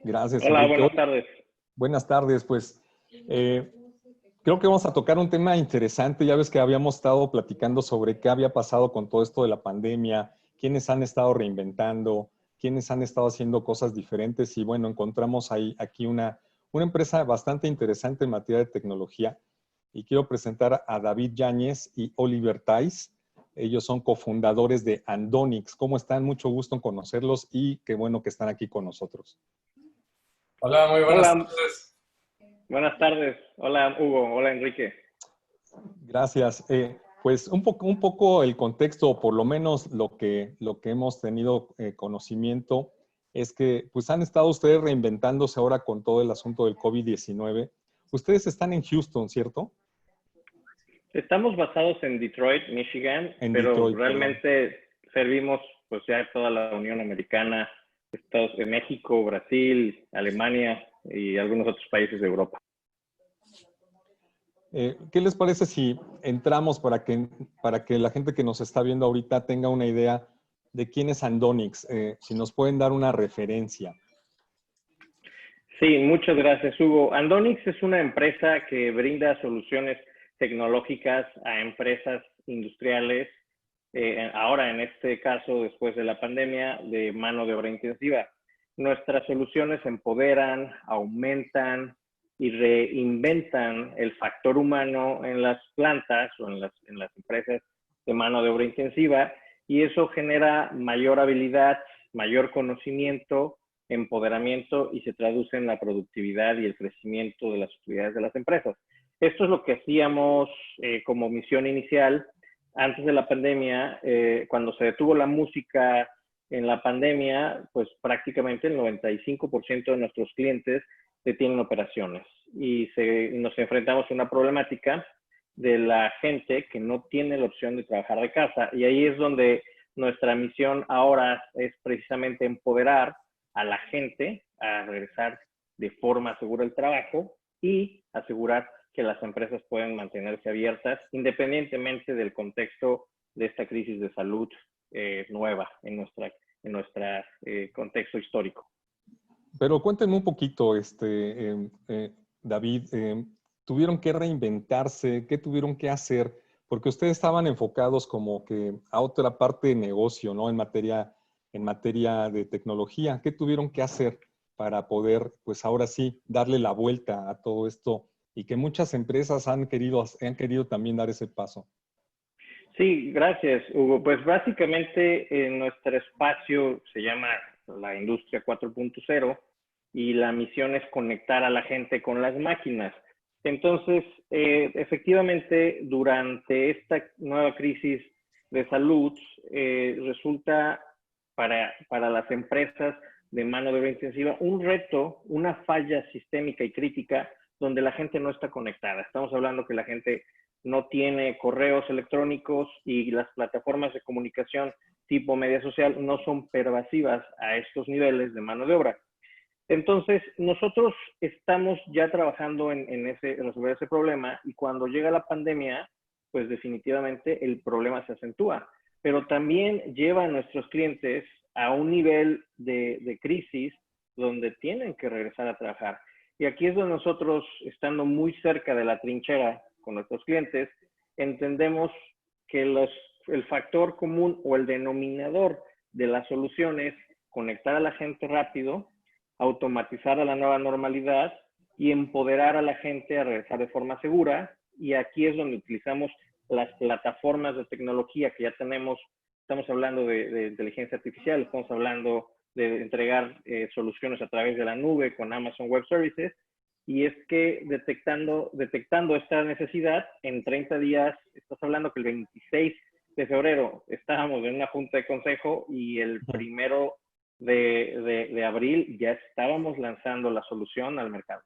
Gracias, Hola, Enrique. buenas tardes. Buenas tardes, pues eh, creo que vamos a tocar un tema interesante. Ya ves que habíamos estado platicando sobre qué había pasado con todo esto de la pandemia, quiénes han estado reinventando, quiénes han estado haciendo cosas diferentes y bueno, encontramos aquí una empresa bastante interesante en materia de tecnología y quiero presentar a David Yáñez y Oliver Tais. Ellos son cofundadores de Andonix. ¿Cómo están? Mucho gusto en conocerlos y qué bueno que están aquí con nosotros. Hola, muy buenas Hola, tardes. buenas tardes. Hola, Hugo. Hola, Enrique. Gracias. Pues un poco el contexto, o por lo menos lo que hemos tenido conocimiento, es que pues han estado ustedes reinventándose ahora con todo el asunto del COVID-19. Ustedes están en Houston, ¿cierto? Estamos basados en Detroit, Michigan, En pero Detroit, perdón. realmente servimos pues ya toda la Unión Americana, Estados de México, Brasil, Alemania y algunos otros países de Europa. ¿Qué les parece si entramos para que la gente que nos está viendo ahorita tenga una idea de quién es Andonix? Si nos pueden dar una referencia. Sí, muchas gracias, Hugo. Andonix es una empresa que brinda soluciones tecnológicas a empresas industriales, ahora en este caso, después de la pandemia, de mano de obra intensiva. Nuestras soluciones empoderan, aumentan y reinventan el factor humano en las plantas o en las empresas de mano de obra intensiva, y eso genera mayor habilidad, mayor conocimiento, empoderamiento, y se traduce en la productividad y el crecimiento de las utilidades de las empresas. Esto es lo que hacíamos como misión inicial antes de la pandemia. Cuando se detuvo la música en la pandemia, pues prácticamente el 95% de nuestros clientes detienen operaciones, y nos enfrentamos a una problemática de la gente que no tiene la opción de trabajar de casa, y ahí es donde nuestra misión ahora es precisamente empoderar a la gente a regresar de forma segura al trabajo y asegurar que las empresas pueden mantenerse abiertas independientemente del contexto de esta crisis de salud nueva en nuestro contexto histórico. Pero cuéntenme un poquito, David, ¿tuvieron que reinventarse? ¿Qué tuvieron que hacer? Porque ustedes estaban enfocados como que a otra parte de negocio, ¿no? En materia de tecnología. ¿Qué tuvieron que hacer para poder, pues ahora sí, darle la vuelta a todo esto y que muchas empresas han querido también dar ese paso? Sí, gracias, Hugo. Pues básicamente nuestro espacio se llama la industria 4.0 y la misión es conectar a la gente con las máquinas. Entonces, efectivamente, durante esta nueva crisis de salud, resulta para las empresas de mano de obra intensiva un reto, una falla sistémica y crítica donde la gente no está conectada. Estamos hablando que la gente no tiene correos electrónicos y las plataformas de comunicación tipo media social no son pervasivas a estos niveles de mano de obra. Entonces, nosotros estamos ya trabajando en resolver ese problema, y cuando llega la pandemia, pues definitivamente el problema se acentúa, pero también lleva a nuestros clientes a un nivel de crisis donde tienen que regresar a trabajar. Y aquí es donde nosotros, estando muy cerca de la trinchera con nuestros clientes, entendemos que el factor común o el denominador de la solución es conectar a la gente rápido, automatizar a la nueva normalidad y empoderar a la gente a regresar de forma segura. Y aquí es donde utilizamos las plataformas de tecnología que ya tenemos. Estamos hablando de inteligencia artificial, estamos hablando de entregar soluciones a través de la nube con Amazon Web Services, y es que detectando esta necesidad, en 30 días, estás hablando que el 26 de febrero estábamos en una junta de consejo, y el 1 de abril ya estábamos lanzando la solución al mercado.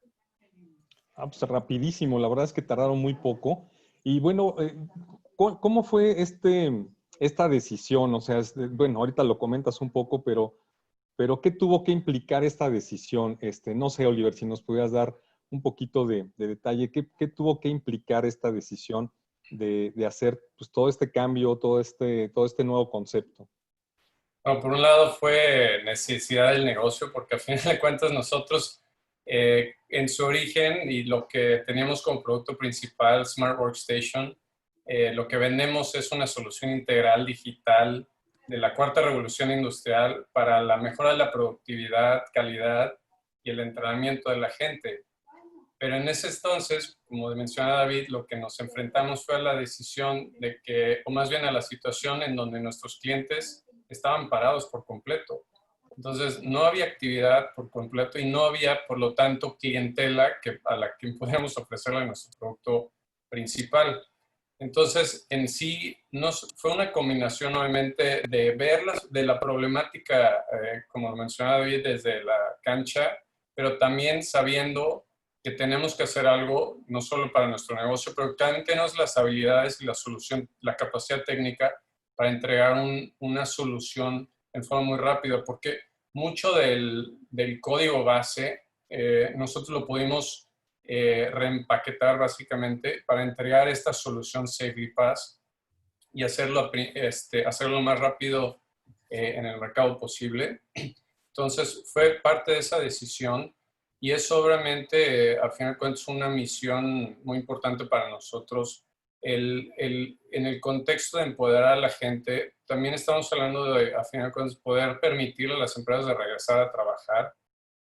Ah, pues rapidísimo, la verdad es que tardaron muy poco. Y bueno, ¿cómo fue esta decisión? O sea, bueno, ahorita lo comentas un poco, pero ¿qué tuvo que implicar esta decisión? No sé, Oliver, si nos pudieras dar un poquito de detalle, ¿qué tuvo que implicar esta decisión de hacer pues, todo este cambio, todo este nuevo concepto? Bueno, por un lado fue necesidad del negocio, porque al final de cuentas nosotros en su origen y lo que teníamos como producto principal, Smart Workstation, lo que vendemos es una solución integral digital de la cuarta revolución industrial para la mejora de la productividad, calidad y el entrenamiento de la gente. Pero en ese entonces, como mencionaba David, lo que nos enfrentamos fue a la decisión de que, o más bien a la situación en donde nuestros clientes estaban parados por completo. Entonces, no había actividad por completo y no había, por lo tanto, clientela a la que pudiéramos ofrecerle nuestro producto principal. Entonces, en sí, fue una combinación, obviamente, de ver de la problemática, como mencionaba David, desde la cancha, pero también sabiendo que tenemos que hacer algo, no solo para nuestro negocio, pero también tenemos las habilidades y la solución, la capacidad técnica para entregar una solución en forma muy rápida, porque mucho del código base nosotros lo pudimos reempaquetar básicamente para entregar esta solución SafetyPass y hacerlo más rápido en el mercado posible. Entonces, fue parte de esa decisión y es obviamente, al final de cuentas, una misión muy importante para nosotros. En el contexto de empoderar a la gente, también estamos hablando de, al final de cuentas, poder permitirle a las empresas de regresar a trabajar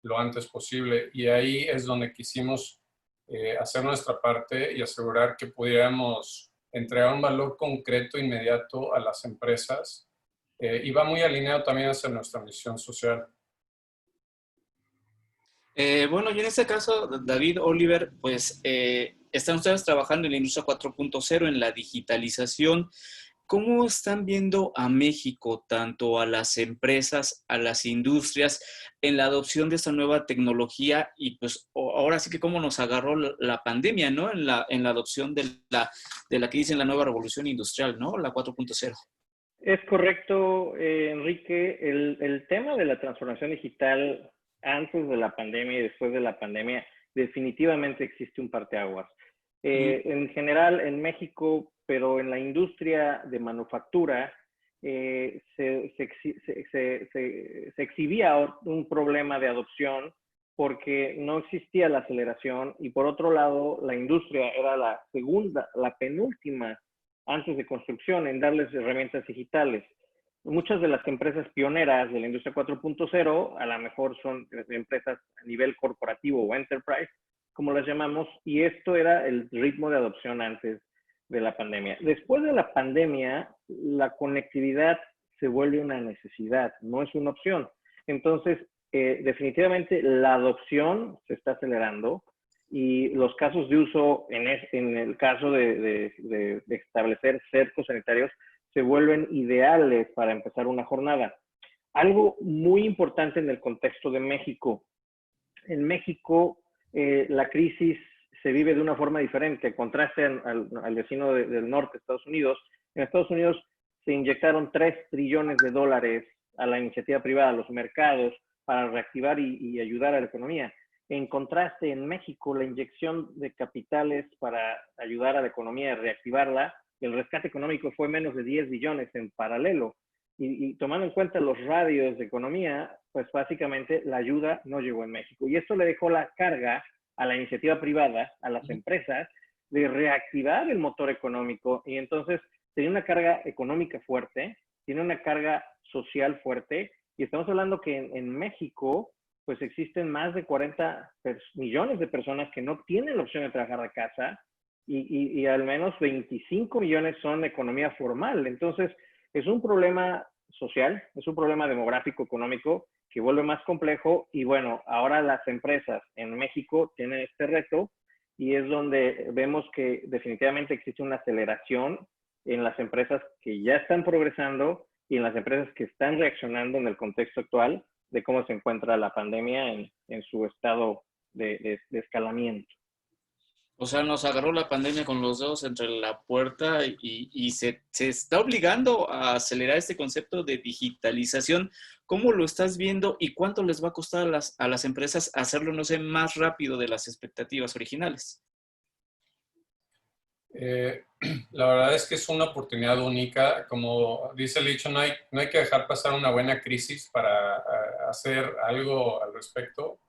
lo antes posible. Y ahí es donde quisimos hacer nuestra parte y asegurar que pudiéramos entregar un valor concreto, inmediato a las empresas. Y va muy alineado también hacia nuestra misión social. Bueno, y en este caso, David, Oliver, pues están ustedes trabajando en la industria 4.0, en la digitalización. ¿Cómo están viendo a México, tanto a las empresas, a las industrias, en la adopción de esta nueva tecnología? Y pues ahora sí que cómo nos agarró la pandemia, ¿no? En la adopción de la que dicen la nueva revolución industrial, ¿no? La 4.0. Es correcto, Enrique. El tema de la transformación digital antes de la pandemia y después de la pandemia, definitivamente existe un parteaguas. En general, en México, pero en la industria de manufactura, se exhibía un problema de adopción porque no existía la aceleración y por otro lado, la industria era la penúltima antes de construcción en darles herramientas digitales. Muchas de las empresas pioneras de la industria 4.0 a lo mejor son empresas a nivel corporativo o enterprise, como las llamamos, y esto era el ritmo de adopción antes de la pandemia. Después de la pandemia, la conectividad se vuelve una necesidad, no es una opción. Entonces, definitivamente la adopción se está acelerando y los casos de uso, en el caso de establecer cercos sanitarios, se vuelven ideales para empezar una jornada. Algo muy importante en el contexto de México. En México, la crisis se vive de una forma diferente. Contraste al vecino del norte, Estados Unidos. En Estados Unidos se inyectaron 3 trillones de dólares a la iniciativa privada, a los mercados, para reactivar y ayudar a la economía. En contraste, en México, la inyección de capitales para ayudar a la economía y reactivarla, el rescate económico fue menos de 10 billones en paralelo. Y tomando en cuenta los radios de economía, pues básicamente la ayuda no llegó en México. Y esto le dejó la carga a la iniciativa privada, a las empresas, de reactivar el motor económico. Y entonces tiene una carga económica fuerte, tiene una carga social fuerte. Y estamos hablando que en México, pues existen más de 40 millones de personas que no tienen la opción de trabajar de casa y al menos 25 millones son de economía formal. Entonces, es un problema social, es un problema demográfico, económico, que vuelve más complejo. Y bueno, ahora las empresas en México tienen este reto y es donde vemos que definitivamente existe una aceleración en las empresas que ya están progresando y en las empresas que están reaccionando en el contexto actual de cómo se encuentra la pandemia en su estado de escalamiento. O sea, nos agarró la pandemia con los dedos entre la puerta y se está obligando a acelerar este concepto de digitalización. ¿Cómo lo estás viendo y cuánto les va a costar a las empresas hacerlo, no sé, más rápido de las expectativas originales? Eh, la verdad es que es una oportunidad única. Como dice el dicho, no hay que dejar pasar una buena crisis para hacer algo al respecto.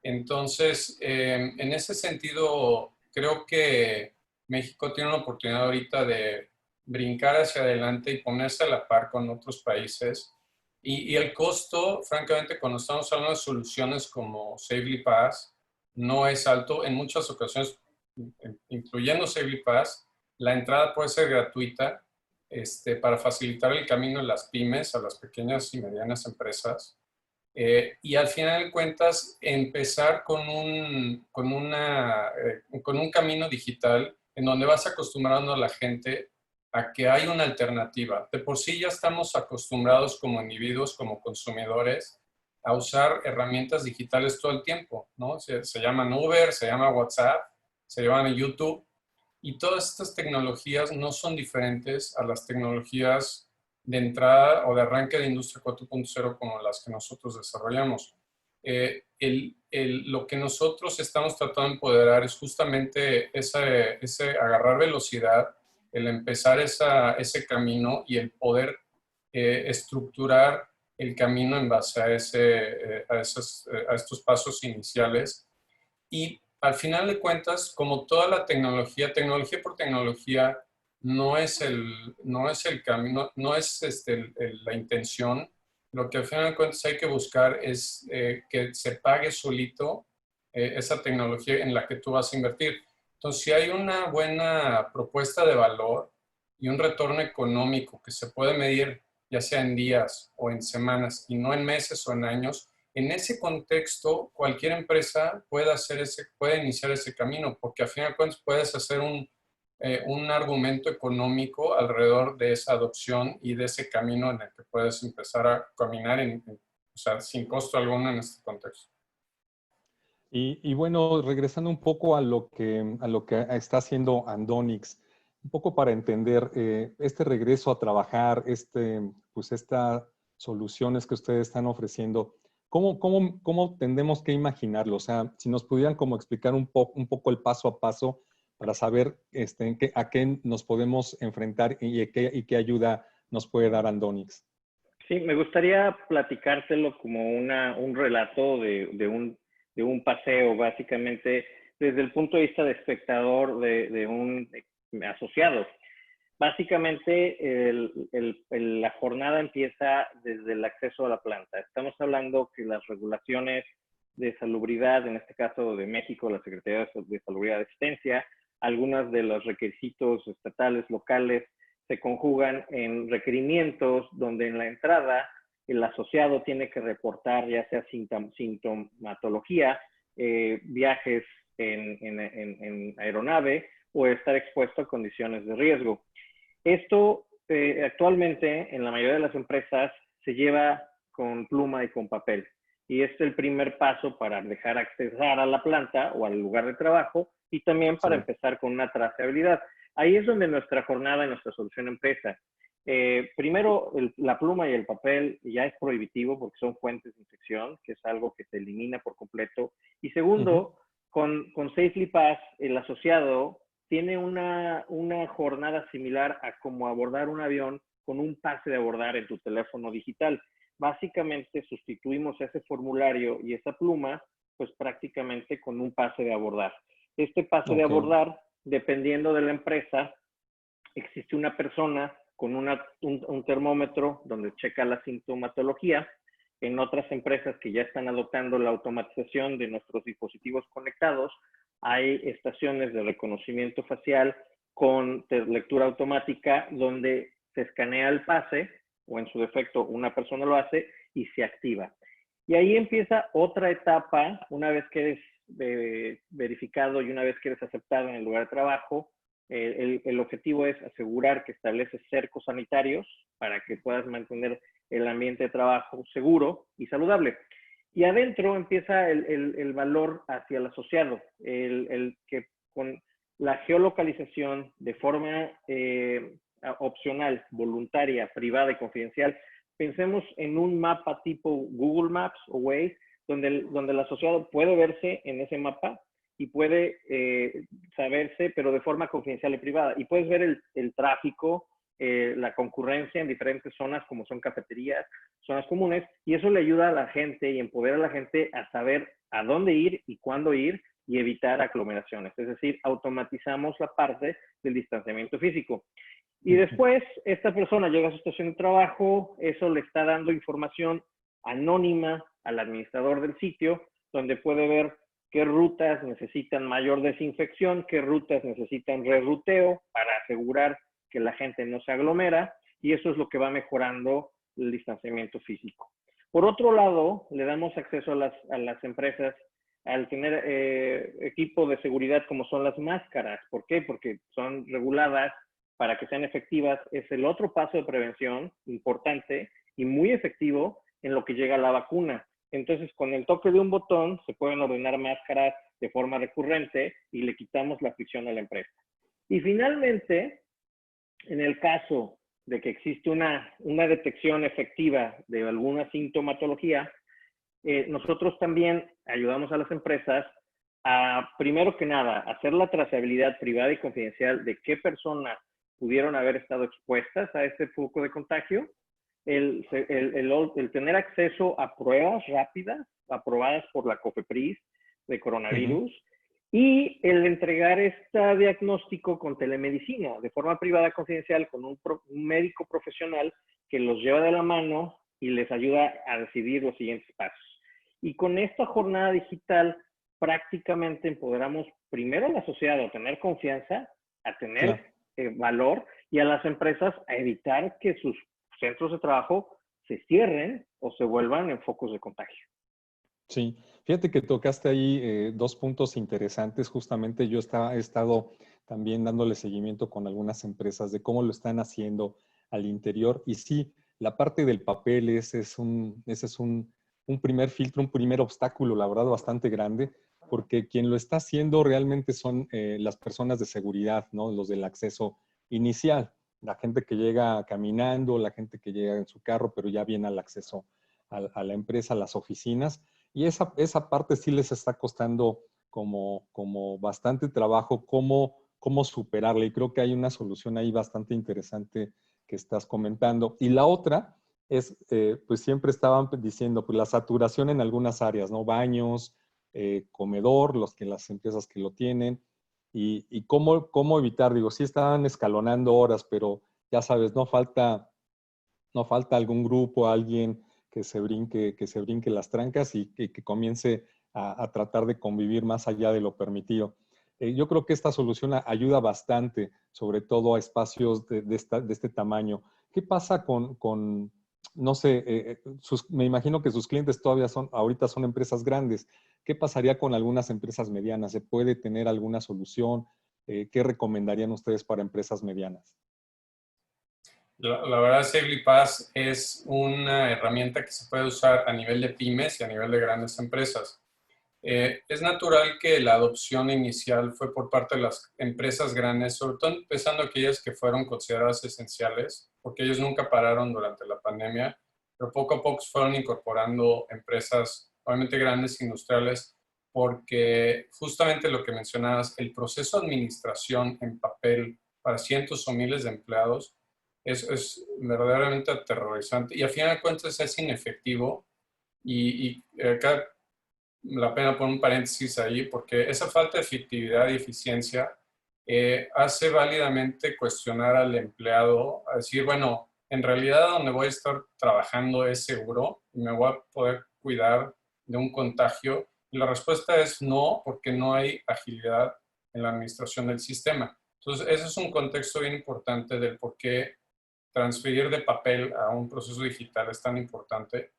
Entonces, en ese sentido, creo que México tiene una oportunidad ahorita de brincar hacia adelante y ponerse a la par con otros países. Y el costo, francamente, cuando estamos hablando de soluciones como Safely Pass, no es alto. En muchas ocasiones, incluyendo Safely Pass, la entrada puede ser gratuita, para facilitar el camino a las pymes, a las pequeñas y medianas empresas. Y al final de cuentas, empezar con un camino digital en donde vas acostumbrando a la gente a que hay una alternativa. De por sí ya estamos acostumbrados como individuos, como consumidores, a usar herramientas digitales todo el tiempo, ¿no? Se llaman Uber, se llama WhatsApp, se llaman YouTube, y todas estas tecnologías no son diferentes a las tecnologías de entrada o de arranque de Industria 4.0 como las que nosotros desarrollamos. Lo que nosotros estamos tratando de empoderar es justamente ese agarrar velocidad, el empezar ese camino y el poder estructurar el camino en base a estos pasos iniciales. Y al final de cuentas, como toda la tecnología, tecnología por tecnología, no es el camino, no es la intención. Lo que al final de cuentas hay que buscar es que se pague solito esa tecnología en la que tú vas a invertir. Entonces, si hay una buena propuesta de valor y un retorno económico que se puede medir ya sea en días o en semanas y no en meses o en años, en ese contexto, cualquier empresa puede iniciar ese camino, porque al final de cuentas puedes hacer un argumento económico alrededor de esa adopción y de ese camino en el que puedes empezar a caminar o sea, sin costo alguno en este contexto. Y bueno, regresando un poco a lo que está haciendo Andonix, un poco para entender este regreso a trabajar, pues estas soluciones que ustedes están ofreciendo, ¿cómo tendemos que imaginarlo? O sea, si nos pudieran como explicar un poco el paso a paso para saber a qué nos podemos enfrentar y qué ayuda nos puede dar Andonix. Sí, me gustaría platicártelo como un relato de un paseo, básicamente, desde el punto de vista de espectador de un asociado. Básicamente, la jornada empieza desde el acceso a la planta. Estamos hablando que las regulaciones de salubridad, en este caso de México, la Secretaría de Salubridad y Asistencia, algunos de los requisitos estatales, locales, se conjugan en requerimientos donde en la entrada el asociado tiene que reportar ya sea sintomatología, viajes en aeronave o estar expuesto a condiciones de riesgo. Esto actualmente en la mayoría de las empresas se lleva con pluma y con papel. Y este es el primer paso para dejar accesar a la planta o al lugar de trabajo y también para empezar con una trazabilidad. Ahí es donde nuestra jornada y nuestra solución empieza. Primero, la pluma y el papel ya es prohibitivo porque son fuentes de infección, que es algo que se elimina por completo. Y segundo, con Safely Pass, el asociado tiene una jornada similar a como abordar un avión con un pase de abordar en tu teléfono digital. Básicamente sustituimos ese formulario y esa pluma, pues prácticamente con un pase de abordar. Este pase de abordar, dependiendo de la empresa, existe una persona con un termómetro donde checa la sintomatología. En otras empresas que ya están adoptando la automatización de nuestros dispositivos conectados, hay estaciones de reconocimiento facial con lectura automática donde se escanea el pase, o en su defecto una persona lo hace, y se activa. Y ahí empieza otra etapa, una vez que eres verificado y una vez que eres aceptado en el lugar de trabajo. El objetivo es asegurar que estableces cercos sanitarios para que puedas mantener el ambiente de trabajo seguro y saludable. Y adentro empieza el valor hacia el asociado, el que con la geolocalización de forma opcional, voluntaria, privada y confidencial, pensemos en un mapa tipo Google Maps o Waze, donde el asociado puede verse en ese mapa y puede saberse, pero de forma confidencial y privada. Y puedes ver el tráfico, la concurrencia en diferentes zonas, como son cafeterías, zonas comunes, y eso le ayuda a la gente y empodera a la gente a saber a dónde ir y cuándo ir y evitar aglomeraciones. Es decir, automatizamos la parte del distanciamiento físico. Y después, esta persona llega a su estación de trabajo, eso le está dando información anónima al administrador del sitio, donde puede ver qué rutas necesitan mayor desinfección, qué rutas necesitan reruteo para asegurar que la gente no se aglomera, y eso es lo que va mejorando el distanciamiento físico. Por otro lado, le damos acceso a las empresas al tener equipo de seguridad como son las máscaras. ¿Por qué? Porque son reguladas para que sean efectivas. Es el otro paso de prevención importante y muy efectivo en lo que llega a la vacuna. Entonces, con el toque de un botón, se pueden ordenar máscaras de forma recurrente y le quitamos la fricción a la empresa. Y finalmente, en el caso de que existe una detección efectiva de alguna sintomatología, nosotros también ayudamos a las empresas a, primero que nada, hacer la trazabilidad privada y confidencial de qué personas pudieron haber estado expuestas a este foco de contagio, el tener acceso a pruebas rápidas aprobadas por la COFEPRIS de coronavirus, y el entregar este diagnóstico con telemedicina de forma privada confidencial con un médico profesional que los lleva de la mano y les ayuda a decidir los siguientes pasos. Y con esta jornada digital prácticamente empoderamos primero a la sociedad a tener confianza, a tener valor, y a las empresas a evitar que sus centros de trabajo se cierren o se vuelvan en focos de contagio. Sí, fíjate que tocaste ahí dos puntos interesantes. Justamente yo he estado también dándole seguimiento con algunas empresas de cómo lo están haciendo al interior. Y sí, la parte del papel, ese es un primer filtro, un primer obstáculo, la verdad, bastante grande, porque quien lo está haciendo realmente son las personas de seguridad, ¿no? Los del acceso inicial, la gente que llega caminando, la gente que llega en su carro, pero ya viene al acceso a la empresa, a las oficinas. Y esa parte sí les está costando como bastante trabajo, cómo superarla. Y creo que hay una solución ahí bastante interesante que estás comentando. Y la otra es, pues siempre estaban diciendo, pues la saturación en algunas áreas, ¿no? Baños, comedor, las empresas que lo tienen. Y cómo evitar, digo, sí estaban escalonando horas, pero ya sabes, no falta algún grupo, alguien que se brinque las trancas y que comience a tratar de convivir más allá de lo permitido. Yo creo que esta solución ayuda bastante, sobre todo a espacios de este tamaño. ¿Qué pasa con no sé, me imagino que sus clientes todavía ahorita son empresas grandes? ¿Qué pasaría con algunas empresas medianas? ¿Se puede tener alguna solución? ¿Qué recomendarían ustedes para empresas medianas? La verdad, SafelyPass es una herramienta que se puede usar a nivel de pymes y a nivel de grandes empresas. Es natural que la adopción inicial fue por parte de las empresas grandes, sobre todo empezando aquellas que fueron consideradas esenciales, porque ellos nunca pararon durante la pandemia, pero poco a poco fueron incorporando empresas, obviamente grandes industriales, porque justamente lo que mencionabas, el proceso de administración en papel para cientos o miles de empleados es verdaderamente aterrorizante y al final de cuentas es inefectivo y acá la pena poner un paréntesis ahí porque esa falta de efectividad y eficiencia hace válidamente cuestionar al empleado, a decir, bueno, en realidad donde voy a estar trabajando es seguro y me voy a poder cuidar de un contagio. Y la respuesta es no, porque no hay agilidad en la administración del sistema. Entonces, ese es un contexto bien importante del por qué transferir de papel a un proceso digital es tan importante.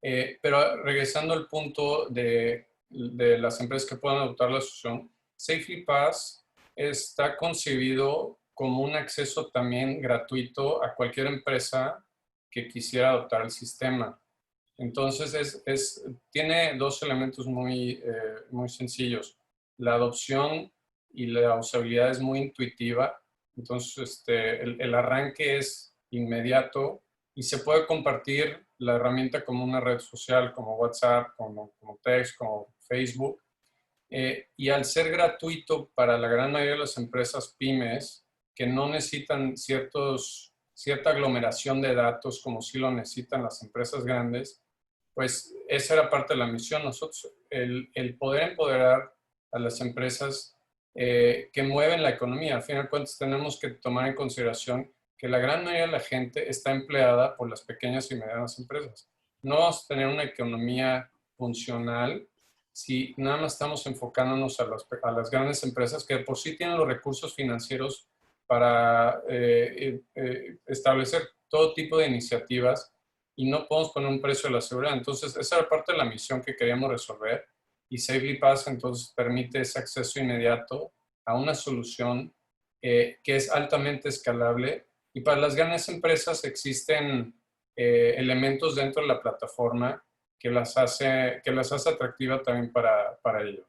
Pero regresando al punto de las empresas que puedan adoptar la solución, SafelyPass está concebido como un acceso también gratuito a cualquier empresa que quisiera adoptar el sistema. Entonces, tiene dos elementos muy sencillos. La adopción y la usabilidad es muy intuitiva. Entonces, el arranque es inmediato y se puede compartir la herramienta como una red social, como WhatsApp, como Text, como Facebook. Y al ser gratuito para la gran mayoría de las empresas pymes, que no necesitan cierta aglomeración de datos como sí lo necesitan las empresas grandes, pues esa era parte de la misión. Nosotros, el poder empoderar a las empresas que mueven la economía. Al final de cuentas, tenemos que tomar en consideración que la gran mayoría de la gente está empleada por las pequeñas y medianas empresas. No vamos a tener una economía funcional si nada más estamos enfocándonos a las grandes empresas que por sí tienen los recursos financieros para establecer todo tipo de iniciativas y no podemos poner un precio de la seguridad. Entonces, esa era parte de la misión que queríamos resolver y SafelyPass entonces permite ese acceso inmediato a una solución que es altamente escalable. Y para las grandes empresas existen elementos dentro de la plataforma que las hace atractivas también para ello.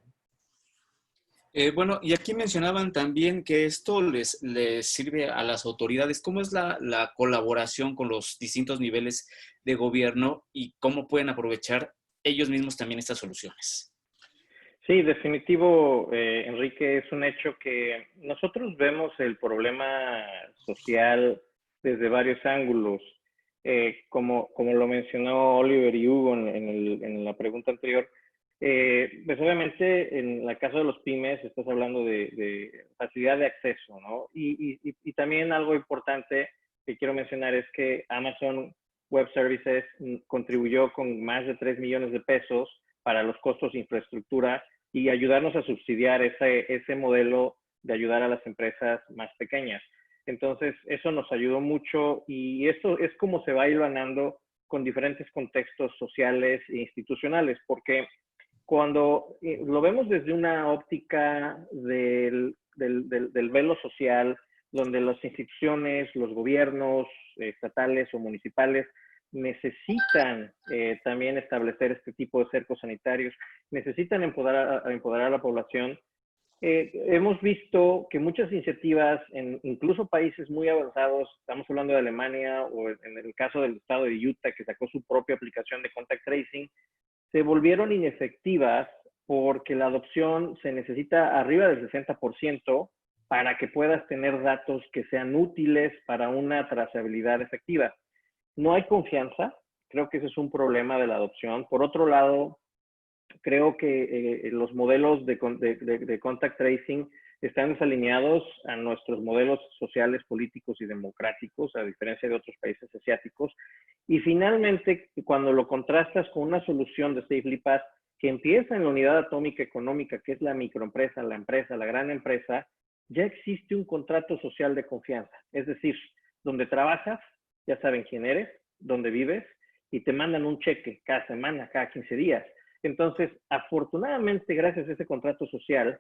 Bueno, y aquí mencionaban también que esto les sirve a las autoridades. ¿Cómo es la colaboración con los distintos niveles de gobierno y cómo pueden aprovechar ellos mismos también estas soluciones? Sí, definitivo, Enrique, es un hecho que nosotros vemos el problema social desde varios ángulos. Como lo mencionó Oliver y Hugo en la pregunta anterior, pues obviamente en el caso de los pymes estás hablando de facilidad de acceso, ¿no? Y también algo importante que quiero mencionar es que Amazon Web Services contribuyó con más de 3 millones de pesos para los costos de infraestructura y ayudarnos a subsidiar ese modelo de ayudar a las empresas más pequeñas. Entonces, eso nos ayudó mucho y esto es como se va hilvanando con diferentes contextos sociales e institucionales, porque cuando lo vemos desde una óptica del velo social, donde las instituciones, los gobiernos estatales o municipales necesitan también establecer este tipo de cercos sanitarios, necesitan empoderar a la población. Hemos visto que muchas iniciativas en incluso países muy avanzados, estamos hablando de Alemania o en el caso del estado de Utah, que sacó su propia aplicación de contact tracing, se volvieron inefectivas porque la adopción se necesita arriba del 60% para que puedas tener datos que sean útiles para una trazabilidad efectiva. No hay confianza, creo que ese es un problema de la adopción. Por otro lado, creo que los modelos de contact tracing están desalineados a nuestros modelos sociales, políticos y democráticos, a diferencia de otros países asiáticos. Y finalmente, cuando lo contrastas con una solución de SafelyPass que empieza en la unidad atómica económica, que es la microempresa, la empresa, la gran empresa, ya existe un contrato social de confianza. Es decir, donde trabajas, ya saben quién eres, dónde vives, y te mandan un cheque cada semana, cada 15 días. Entonces, afortunadamente, gracias a ese contrato social,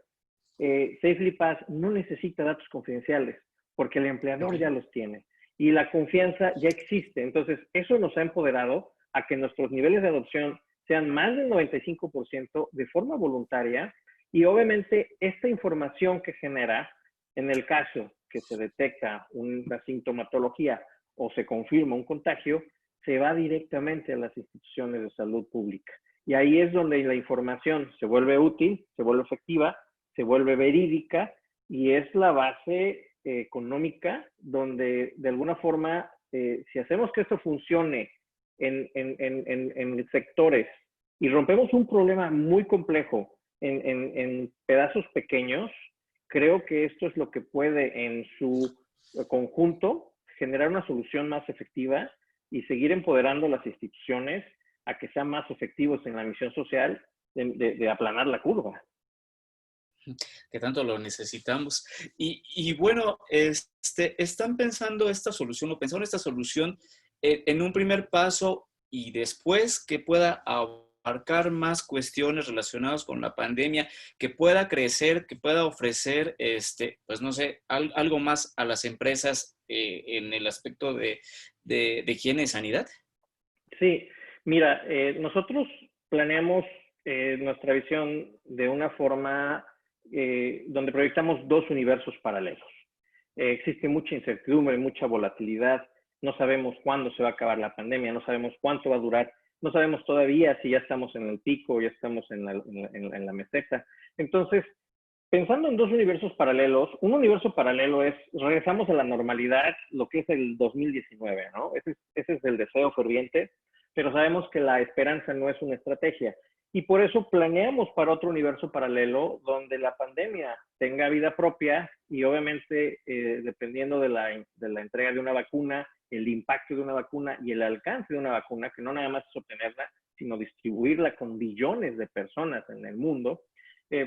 SafelyPass no necesita datos confidenciales porque el empleador ya los tiene y la confianza ya existe. Entonces, eso nos ha empoderado a que nuestros niveles de adopción sean más del 95% de forma voluntaria y obviamente esta información que genera, en el caso que se detecta una sintomatología o se confirma un contagio, se va directamente a las instituciones de salud pública. Y ahí es donde la información se vuelve útil, se vuelve efectiva, se vuelve verídica y es la base económica donde de alguna forma, si hacemos que esto funcione en sectores y rompemos un problema muy complejo en pedazos pequeños, creo que esto es lo que puede en su conjunto generar una solución más efectiva y seguir empoderando las instituciones a que sean más efectivos en la misión social de aplanar la curva. Que tanto lo necesitamos. Y bueno, están pensando esta solución, o pensaron esta solución en un primer paso y después que pueda abarcar más cuestiones relacionadas con la pandemia, que pueda crecer, que pueda ofrecer, pues no sé, algo más a las empresas en el aspecto de higiene y sanidad. Sí, mira, nosotros planeamos nuestra visión de una forma donde proyectamos dos universos paralelos. Existe mucha incertidumbre, mucha volatilidad, no sabemos cuándo se va a acabar la pandemia, no sabemos cuánto va a durar No sabemos todavía si ya estamos en el pico o ya estamos en la meseta. Entonces, pensando en dos universos paralelos, un universo paralelo es, regresamos a la normalidad, lo que es el 2019, ¿no? Ese es el deseo ferviente, pero sabemos que la esperanza no es una estrategia. Y por eso planeamos para otro universo paralelo donde la pandemia tenga vida propia y obviamente dependiendo de la entrega de una vacuna, el impacto de una vacuna y el alcance de una vacuna, que no nada más es obtenerla, sino distribuirla con billones de personas en el mundo,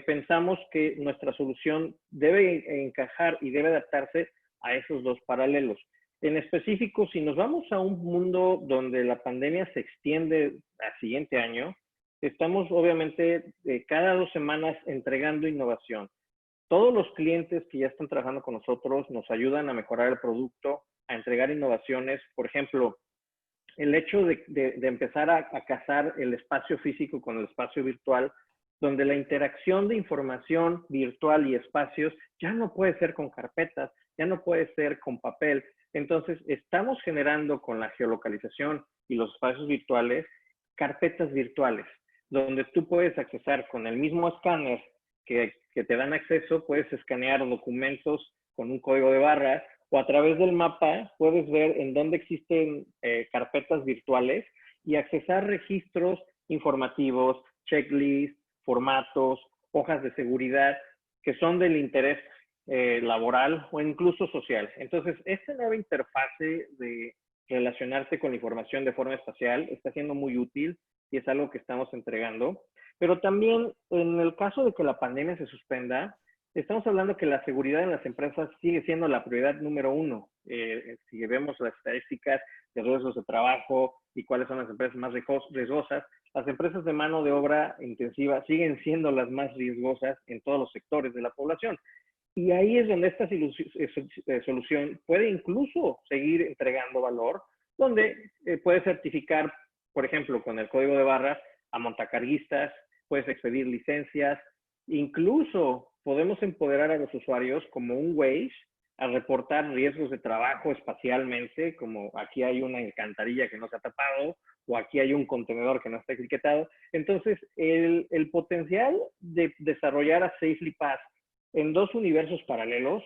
pensamos que nuestra solución debe encajar y debe adaptarse a esos dos paralelos. En específico, si nos vamos a un mundo donde la pandemia se extiende al siguiente año, estamos obviamente cada 2 semanas entregando innovación. Todos los clientes que ya están trabajando con nosotros nos ayudan a mejorar el producto, a entregar innovaciones. Por ejemplo, el hecho de empezar a casar el espacio físico con el espacio virtual, donde la interacción de información virtual y espacios ya no puede ser con carpetas, ya no puede ser con papel. Entonces, estamos generando con la geolocalización y los espacios virtuales, carpetas virtuales, donde tú puedes accesar con el mismo escáner que te dan acceso, puedes escanear documentos con un código de barras, o a través del mapa puedes ver en dónde existen carpetas virtuales y accesar registros informativos, checklists, formatos, hojas de seguridad que son del interés laboral o incluso social. Entonces, esta nueva interfase de relacionarse con la información de forma espacial está siendo muy útil y es algo que estamos entregando. Pero también, en el caso de que la pandemia se suspenda, estamos hablando que la seguridad en las empresas sigue siendo la prioridad número 1. Si vemos las estadísticas de riesgos de trabajo y cuáles son las empresas más riesgosas, las empresas de mano de obra intensiva siguen siendo las más riesgosas en todos los sectores de la población. Y ahí es donde esta solución puede incluso seguir entregando valor, donde puede certificar, por ejemplo, con el código de barras a montacarguistas, puedes expedir licencias, incluso podemos empoderar a los usuarios como un Waze a reportar riesgos de trabajo espacialmente, como aquí hay una alcantarilla que no se ha tapado, o aquí hay un contenedor que no está etiquetado. Entonces, el potencial de desarrollar a Safely Pass en dos universos paralelos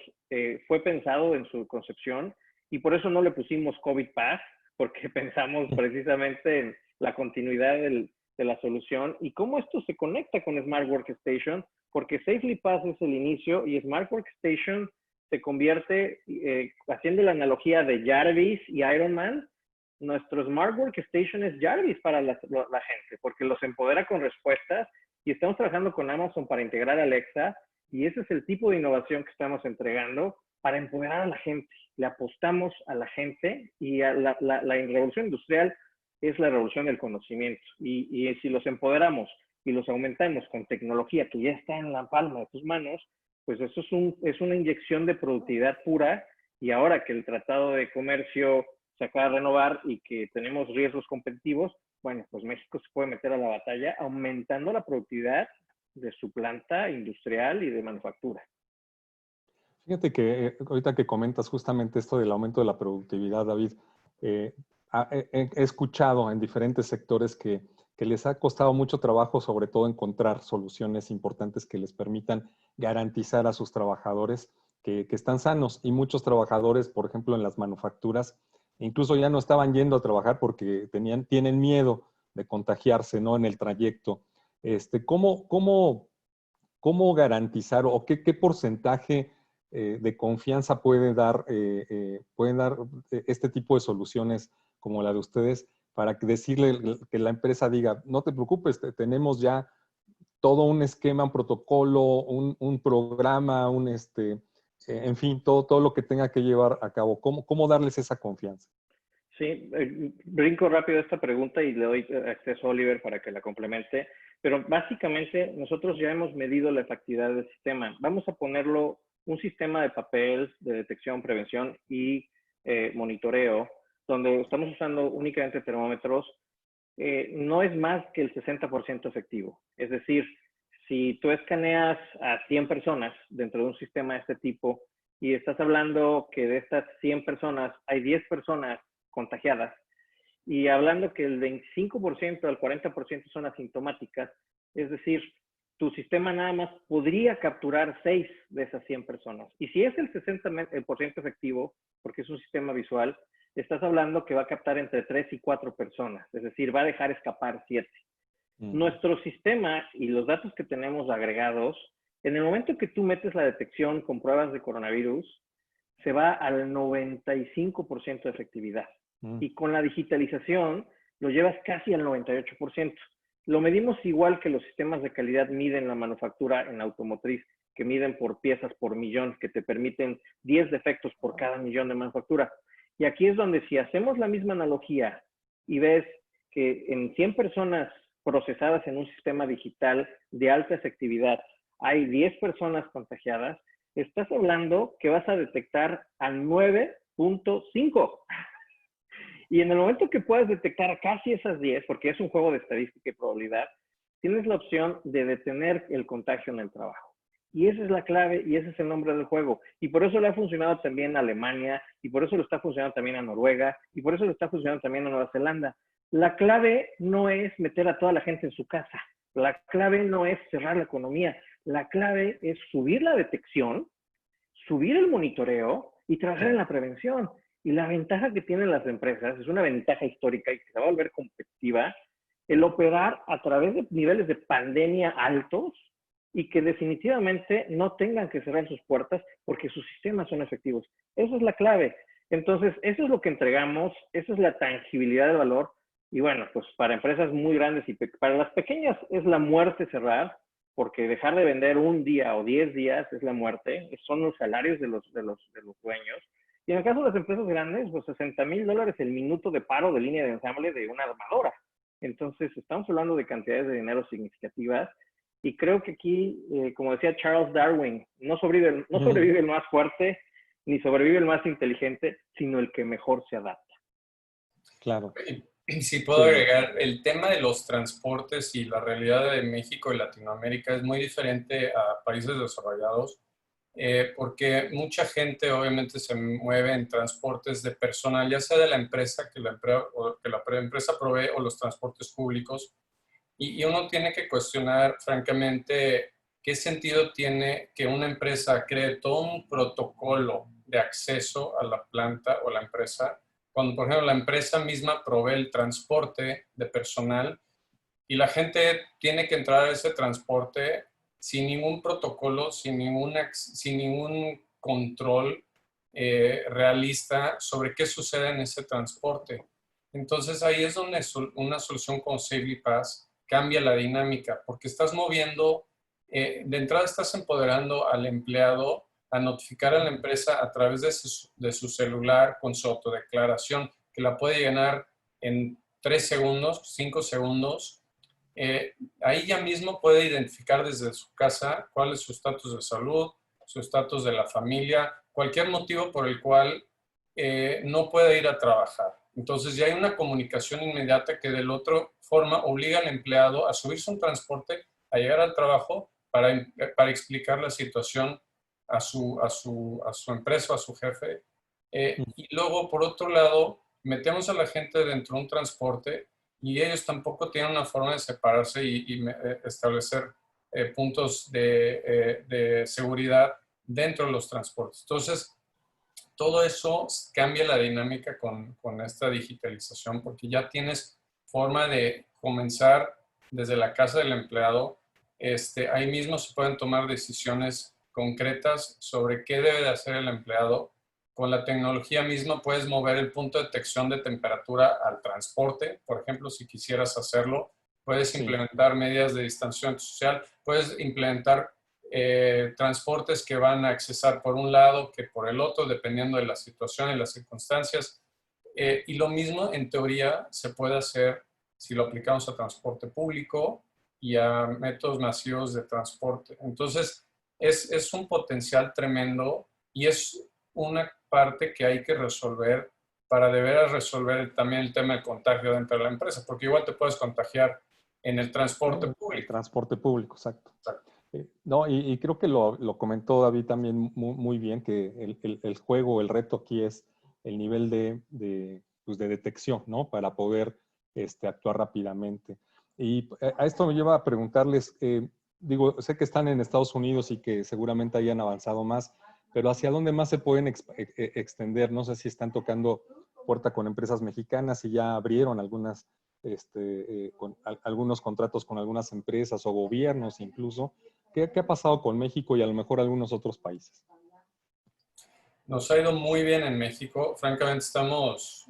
fue pensado en su concepción y por eso no le pusimos COVID Pass, porque pensamos precisamente en la continuidad de la solución y cómo esto se conecta con Smart Workstation, porque Safely Pass es el inicio y Smart Workstation se convierte, haciendo la analogía de Jarvis y Iron Man, nuestro Smart Workstation es Jarvis para la gente, porque los empodera con respuestas y estamos trabajando con Amazon para integrar Alexa y ese es el tipo de innovación que estamos entregando para empoderar a la gente. Le apostamos a la gente y a la revolución industrial es la revolución del conocimiento y si los empoderamos y los aumentamos con tecnología que ya está en la palma de tus manos, pues eso es una inyección de productividad pura y ahora que el Tratado de Comercio se acaba de renovar y que tenemos riesgos competitivos, bueno, pues México se puede meter a la batalla aumentando la productividad de su planta industrial y de manufactura. Fíjate que ahorita que comentas justamente esto del aumento de la productividad, David, he escuchado en diferentes sectores que les ha costado mucho trabajo, sobre todo encontrar soluciones importantes que les permitan garantizar a sus trabajadores que están sanos. Y muchos trabajadores, por ejemplo, en las manufacturas, incluso ya no estaban yendo a trabajar porque tienen miedo de contagiarse, ¿no? En el trayecto. ¿Cómo garantizar o qué porcentaje de confianza pueden dar este tipo de soluciones como la de ustedes para decirle que la empresa diga, no te preocupes, tenemos ya todo un esquema, un protocolo, un programa, en fin, todo lo que tenga que llevar a cabo? ¿Cómo darles esa confianza? Sí, brinco rápido esta pregunta y le doy acceso a Oliver para que la complemente. Pero básicamente nosotros ya hemos medido la efectividad del sistema. Vamos a ponerlo un sistema de papel de detección, prevención y monitoreo, donde estamos usando únicamente termómetros. No es más que el 60% efectivo. Es decir, si tú escaneas a 100 personas dentro de un sistema de este tipo y estás hablando que de estas 100 personas hay 10 personas contagiadas Y hablando que el 25% al 40% son asintomáticas, es decir, tu sistema nada más podría capturar 6 de esas 100 personas. Y si es el 60% efectivo, porque es un sistema visual, estás hablando que va a captar entre 3 y 4 personas, es decir, va a dejar escapar 7. Nuestro sistema y los datos que tenemos agregados, en el momento que tú metes la detección con pruebas de coronavirus, se va al 95% de efectividad. Y con la digitalización lo llevas casi al 98%. Lo medimos igual que los sistemas de calidad miden la manufactura en automotriz, que miden por piezas por millón, que te permiten 10 defectos por cada millón de manufactura. Y aquí es donde si hacemos la misma analogía y ves que en 100 personas procesadas en un sistema digital de alta efectividad hay 10 personas contagiadas, estás hablando que vas a detectar a 9.5. Y en el momento que puedas detectar casi esas 10, porque es un juego de estadística y probabilidad, tienes la opción de detener el contagio en el trabajo. Y esa es la clave y ese es el nombre del juego. Y por eso le ha funcionado también a Alemania, y por eso le está funcionando también a Noruega, y por eso le está funcionando también a Nueva Zelanda. La clave no es meter a toda la gente en su casa. La clave no es cerrar la economía. La clave es subir la detección, subir el monitoreo y trabajar en la prevención. Y la ventaja que tienen las empresas, es una ventaja histórica y que se va a volver competitiva, el operar a través de niveles de pandemia altos y que definitivamente no tengan que cerrar sus puertas porque sus sistemas son efectivos. Esa es la clave. Entonces, eso es lo que entregamos, esa es la tangibilidad del valor. Y bueno, pues para empresas muy grandes y para las pequeñas es la muerte cerrar, porque dejar de vender un día o 10 días es la muerte, son los salarios de los dueños. Y en el caso de las empresas grandes, pues $60,000 el minuto de paro de línea de ensamble de una armadora. Entonces, estamos hablando de cantidades de dinero significativas. Y creo que aquí, como decía Charles Darwin, no sobrevive el más fuerte, ni sobrevive el más inteligente, sino el que mejor se adapta. Claro. Si puedo agregar, el tema de los transportes y la realidad de México y Latinoamérica es muy diferente a países desarrollados, porque mucha gente obviamente se mueve en transportes de personal, ya sea de la empresa que la empresa provee o los transportes públicos, y uno tiene que cuestionar francamente qué sentido tiene que una empresa cree todo un protocolo de acceso a la planta o la empresa, cuando, por ejemplo, la empresa misma provee el transporte de personal y la gente tiene que entrar a ese transporte sin ningún protocolo, sin ningún control realista sobre qué sucede en ese transporte. Entonces ahí es donde una solución como Safely Pass cambia la dinámica, porque estás moviendo, de entrada estás empoderando al empleado a notificar a la empresa a través de su celular con su autodeclaración, que la puede llenar en 3 segundos, 5 segundos. Ahí ya mismo puede identificar desde su casa cuál es su estatus de salud, su estatus de la familia, cualquier motivo por el cual no puede ir a trabajar. Entonces ya hay una comunicación inmediata que de la otra forma obliga al empleado a subirse a un transporte, a llegar al trabajo para explicar la situación a su empresa, a su jefe. Y luego, por otro lado, metemos a la gente dentro de un transporte y ellos tampoco tienen una forma de separarse y establecer puntos de seguridad dentro de los transportes. Entonces, todo eso cambia la dinámica con esta digitalización porque ya tienes forma de comenzar desde la casa del empleado. Ahí mismo se pueden tomar decisiones concretas sobre qué debe de hacer el empleado. Con la tecnología misma puedes mover el punto de detección de temperatura al transporte, por ejemplo, si quisieras hacerlo. Puedes implementar medidas de distanciamiento social, puedes implementar transportes que van a accesar por un lado que por el otro, dependiendo de la situación y las circunstancias. Y lo mismo, en teoría, se puede hacer si lo aplicamos a transporte público y a métodos masivos de transporte. Entonces, es un potencial tremendo y es una parte que hay que resolver para de veras resolver también el tema del contagio dentro de la empresa, porque igual te puedes contagiar en el transporte público. El transporte público, exacto. Exacto. No, y creo que lo comentó David también muy bien, que el juego, el reto aquí es el nivel de pues de detección, ¿no? Para poder actuar rápidamente. Y a esto me lleva a preguntarles, digo, sé que están en Estados Unidos y que seguramente hayan avanzado más, pero ¿hacia dónde más se pueden extender? No sé si están tocando puerta con empresas mexicanas y ya abrieron algunas, algunos contratos con algunas empresas o gobiernos incluso. ¿Qué ha pasado con México y a lo mejor algunos otros países? Nos ha ido muy bien en México. Francamente, estamos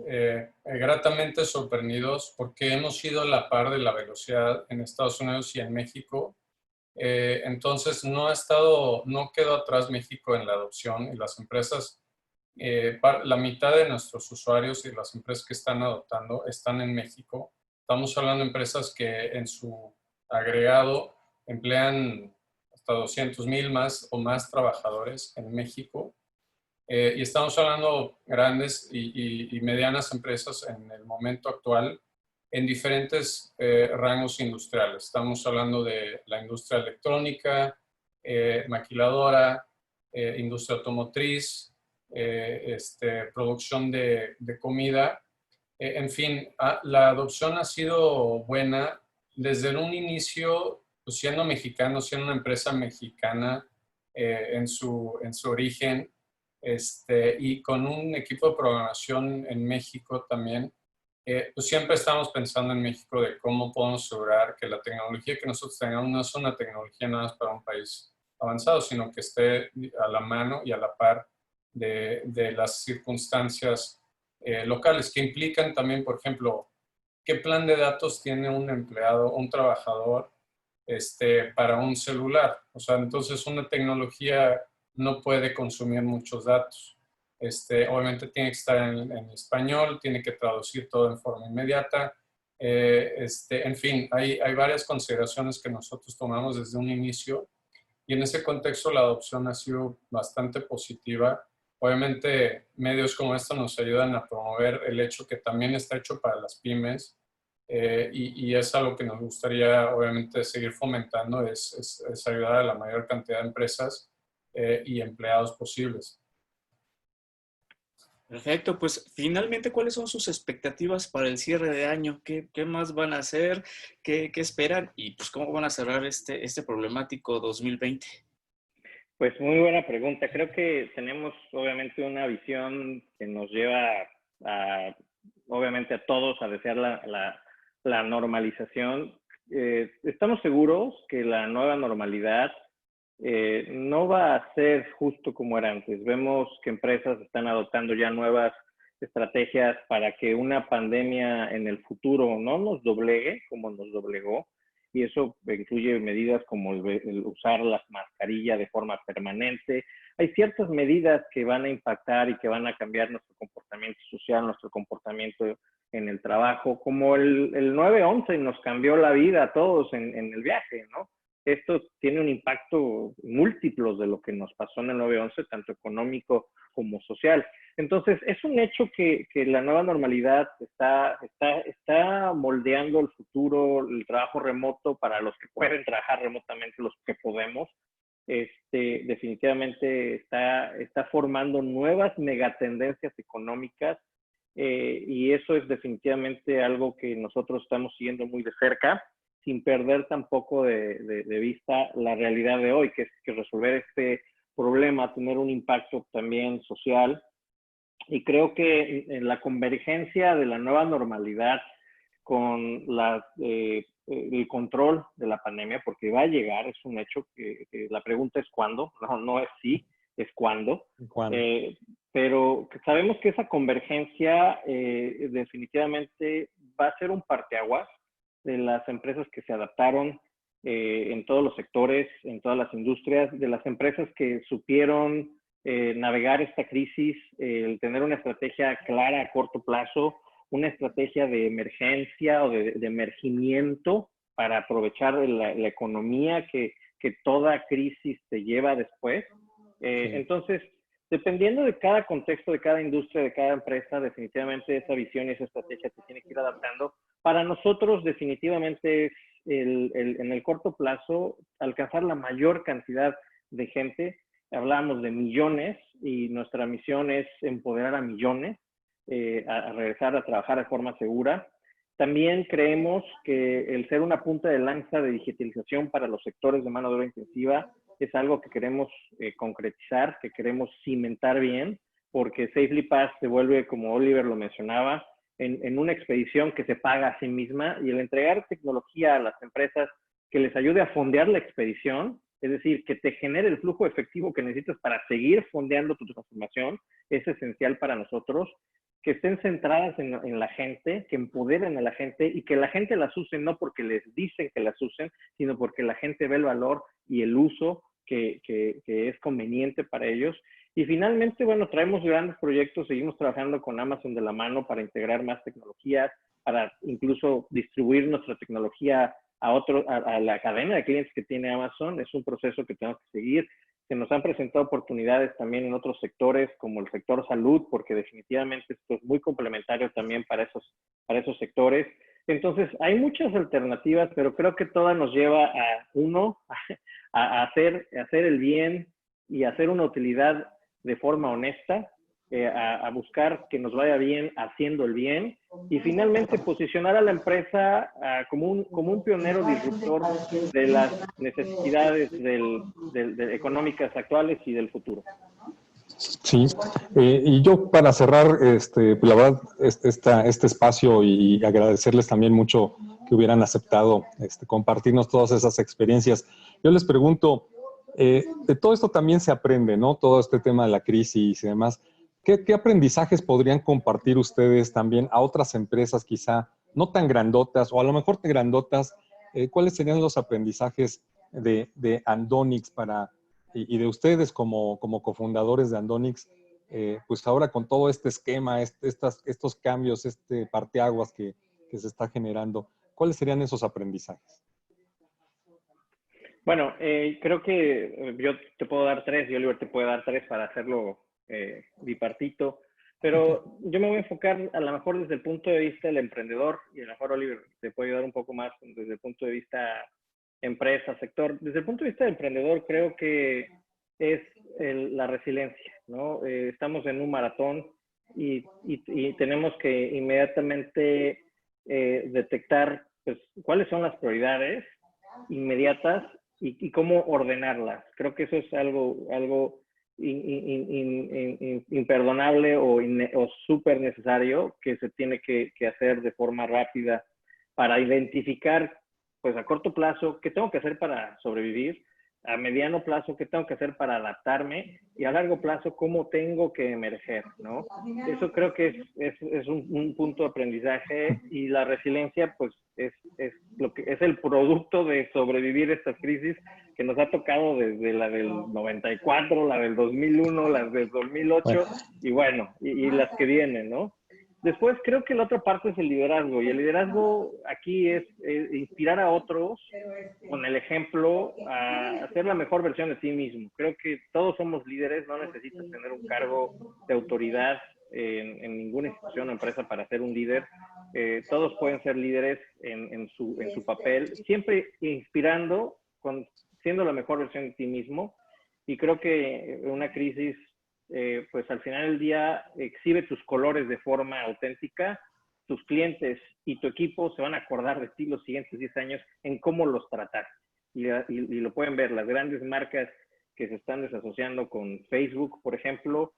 gratamente sorprendidos porque hemos ido a la par de la velocidad en Estados Unidos y en México. Entonces, no quedó atrás México en la adopción y las empresas, la mitad de nuestros usuarios y las empresas que están adoptando están en México. Estamos hablando de empresas que en su agregado emplean hasta 200,000 más o más trabajadores en México. Y estamos hablando grandes y medianas empresas en el momento actual en diferentes rangos industriales. Estamos hablando de la industria electrónica, maquiladora, industria automotriz, producción de comida. En fin, la adopción ha sido buena desde un inicio, pues siendo mexicano, siendo una empresa mexicana en su origen, y con un equipo de programación en México también. Pues siempre estamos pensando en México de cómo podemos asegurar que la tecnología que nosotros tengamos no es una tecnología nada más para un país avanzado, sino que esté a la mano y a la par de las circunstancias locales, que implican también, por ejemplo, qué plan de datos tiene un empleado, un trabajador, para un celular. O sea, entonces una tecnología no puede consumir muchos datos. Obviamente tiene que estar en español, tiene que traducir todo en forma inmediata. En fin, hay varias consideraciones que nosotros tomamos desde un inicio y en ese contexto la adopción ha sido bastante positiva. Obviamente medios como estos nos ayudan a promover el hecho que también está hecho para las pymes, y es algo que nos gustaría obviamente seguir fomentando, es ayudar a la mayor cantidad de empresas y empleados posibles. Perfecto, pues finalmente, ¿cuáles son sus expectativas para el cierre de año? ¿Qué más van a hacer? ¿Qué esperan? Y pues, ¿cómo van a cerrar este problemático 2020? Pues muy buena pregunta. Creo que tenemos obviamente una visión que nos lleva obviamente a todos a desear la normalización. Estamos seguros que la nueva normalidad no va a ser justo como era antes. Vemos que empresas están adoptando ya nuevas estrategias para que una pandemia en el futuro no nos doblegue como nos doblegó. Y eso incluye medidas como el usar la mascarilla de forma permanente. Hay ciertas medidas que van a impactar y que van a cambiar nuestro comportamiento social, nuestro comportamiento en el trabajo, como el 9/11 nos cambió la vida a todos en el viaje, ¿no? Esto tiene un impacto múltiplo de lo que nos pasó en el 9/11, tanto económico como social. Entonces, es un hecho que la nueva normalidad está moldeando el futuro, el trabajo remoto para los que pueden trabajar remotamente, los que podemos. Definitivamente está formando nuevas megatendencias económicas, y eso es definitivamente algo que nosotros estamos siguiendo muy de cerca, sin perder tampoco de vista la realidad de hoy, que es que resolver este problema, tener un impacto también social. Y creo que en la convergencia de la nueva normalidad con el control de la pandemia, porque va a llegar, es un hecho, que la pregunta es cuándo, no es si, es cuándo. Pero sabemos que esa convergencia definitivamente va a ser un parteaguas de las empresas que se adaptaron en todos los sectores, en todas las industrias, de las empresas que supieron navegar esta crisis, el tener una estrategia clara a corto plazo, una estrategia de emergencia o de emergimiento para aprovechar la economía que toda crisis te lleva después. Sí. Entonces, dependiendo de cada contexto, de cada industria, de cada empresa, definitivamente esa visión y esa estrategia se tiene que ir adaptando. Para nosotros, definitivamente es en el corto plazo alcanzar la mayor cantidad de gente. Hablamos de millones y nuestra misión es empoderar a millones. a regresar a trabajar de forma segura. También creemos que el ser una punta de lanza de digitalización para los sectores de mano de obra intensiva es algo que queremos concretizar, que queremos cimentar bien, porque Safely Pass se vuelve, como Oliver lo mencionaba, en una expedición que se paga a sí misma, y el entregar tecnología a las empresas que les ayude a fondear la expedición, es decir, que te genere el flujo efectivo que necesitas para seguir fondeando tu transformación, es esencial para nosotros. Que estén centradas en la gente, que empoderen a la gente y que la gente las use no porque les dicen que las usen, sino porque la gente ve el valor y el uso que es conveniente para ellos. Y finalmente, bueno, traemos grandes proyectos, seguimos trabajando con Amazon de la mano para integrar más tecnologías, para incluso distribuir nuestra tecnología a la cadena de clientes que tiene Amazon. Es un proceso que tenemos que seguir. Se nos han presentado oportunidades también en otros sectores, como el sector salud, porque definitivamente esto es muy complementario también para esos sectores. Entonces, hay muchas alternativas, pero creo que todas nos lleva a hacer el bien y hacer una utilidad de forma honesta, a buscar que nos vaya bien haciendo el bien, y finalmente posicionar a la empresa como un pionero disruptor de las necesidades económicas actuales y del futuro. Sí, y yo para cerrar, la verdad, este espacio, y agradecerles también mucho que hubieran aceptado compartirnos todas esas experiencias. Yo les pregunto, de todo esto también se aprende, ¿no? Todo este tema de la crisis y demás. ¿Qué aprendizajes podrían compartir ustedes también a otras empresas quizá no tan grandotas, o a lo mejor grandotas? ¿Cuáles serían los aprendizajes de Andonix y de ustedes como cofundadores de Andonix, pues ahora con todo este esquema, estos cambios, parteaguas que se está generando? ¿Cuáles serían esos aprendizajes? Bueno, creo que yo te puedo dar 3 y Oliver te puede dar 3 para hacerlo bipartito, pero yo me voy a enfocar a lo mejor desde el punto de vista del emprendedor, y a lo mejor Oliver te puede ayudar un poco más desde el punto de vista empresa, sector. Desde el punto de vista del emprendedor, creo que es la resiliencia, ¿no? Estamos en un maratón y tenemos que inmediatamente detectar, pues, cuáles son las prioridades inmediatas y cómo ordenarlas. Creo que eso es algo imperdonable o súper necesario, que se tiene que hacer de forma rápida para identificar, pues, a corto plazo, qué tengo que hacer para sobrevivir, a mediano plazo, qué tengo que hacer para adaptarme, y a largo plazo, cómo tengo que emerger, ¿no? Eso creo que es un punto de aprendizaje, y la resiliencia, pues, es el producto de sobrevivir estas crisis que nos ha tocado desde la del 94, la del 2001, las del 2008, y bueno, y las que vienen, ¿no? Después creo que la otra parte es el liderazgo, y el liderazgo aquí es inspirar a otros con el ejemplo a hacer la mejor versión de ti mismo. Creo que todos somos líderes, no necesitas tener un cargo de autoridad en ninguna institución o empresa para ser un líder. Todos pueden ser líderes en su papel, siempre inspirando, siendo la mejor versión de ti mismo. Y creo que una crisis, pues al final del día, exhibe tus colores de forma auténtica. Tus clientes y tu equipo se van a acordar de ti los siguientes 10 años en cómo los tratar. Y lo pueden ver, las grandes marcas que se están desasociando con Facebook, por ejemplo,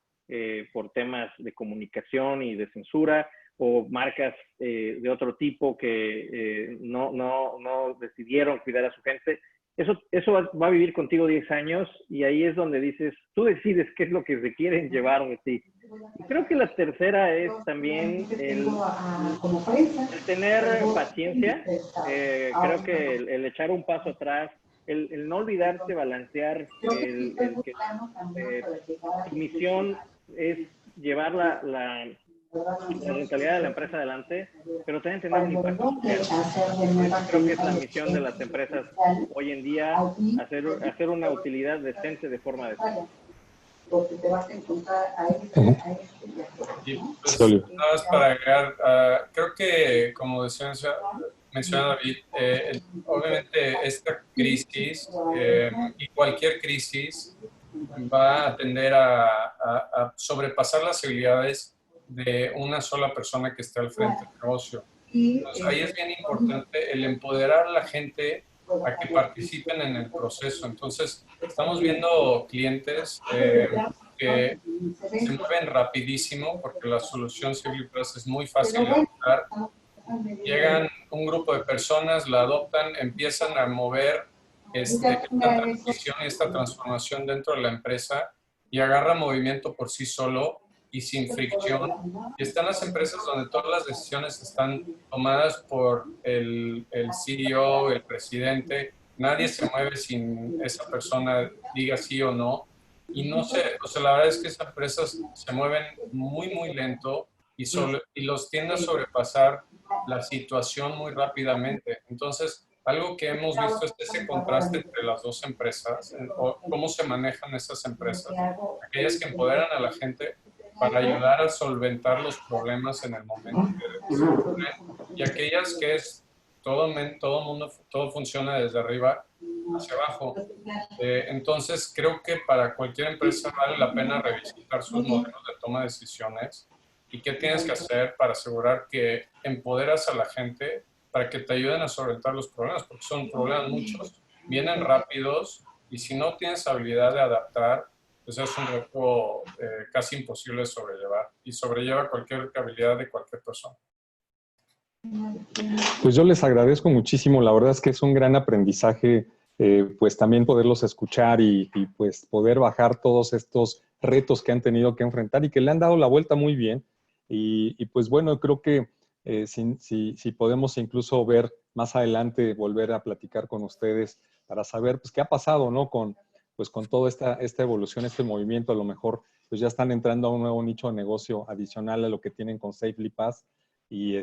por temas de comunicación y de censura, o marcas de otro tipo que no decidieron cuidar a su gente. Eso va a vivir contigo 10 años, y ahí es donde dices, tú decides qué es lo que se quieren llevar de ti. Y creo que la tercera es también el tener paciencia. Creo que el echar un paso atrás, el no olvidarse balancear, que tu misión es llevar la rentabilidad de la empresa adelante, pero también tener un impacto social. Creo que es la misión de las empresas hoy en día, hacer una utilidad decente de forma decente. Porque te vas a encontrar Y pues, nada más para agregar, creo que, como menciona David, obviamente esta crisis y cualquier crisis va a tender a sobrepasar las habilidades de una sola persona que esté al frente del negocio. Y Entonces, ahí es bien importante el empoderar a la gente a que participen en el proceso. Entonces, estamos viendo clientes que se mueven rapidísimo porque la solución Civil Plus es muy fácil de adoptar. Llegan un grupo de personas, la adoptan, empiezan a mover esta transición y esta transformación dentro de la empresa y agarra movimiento por sí solo y sin fricción. Y están las empresas donde todas las decisiones están tomadas por el CEO, el presidente. Nadie se mueve sin esa persona diga sí o no. Y no sé, o sea, la verdad es que esas empresas se mueven muy, muy lento y los tienden a sobrepasar la situación muy rápidamente. Entonces, algo que hemos visto es ese contraste entre las dos empresas, o cómo se manejan esas empresas, aquellas que empoderan a la gente para ayudar a solventar los problemas en el momento que se ocurren, y aquellas que es todo funciona desde arriba hacia abajo. Entonces, creo que para cualquier empresa vale la pena revisitar sus modelos de toma de decisiones y qué tienes que hacer para asegurar que empoderas a la gente para que te ayuden a solventar los problemas, porque son problemas muchos, vienen rápidos y si no tienes habilidad de adaptar, pues es un reto casi imposible de sobrellevar y sobrelleva cualquier habilidad de cualquier persona. Pues yo les agradezco muchísimo, la verdad es que es un gran aprendizaje, pues también poderlos escuchar y pues poder bajar todos estos retos que han tenido que enfrentar y que le han dado la vuelta muy bien. Y pues bueno, creo que si podemos incluso ver más adelante, volver a platicar con ustedes para saber pues qué ha pasado, ¿no? Pues con toda esta evolución, este movimiento, a lo mejor pues ya están entrando a un nuevo nicho de negocio adicional a lo que tienen con Safely Pass. Y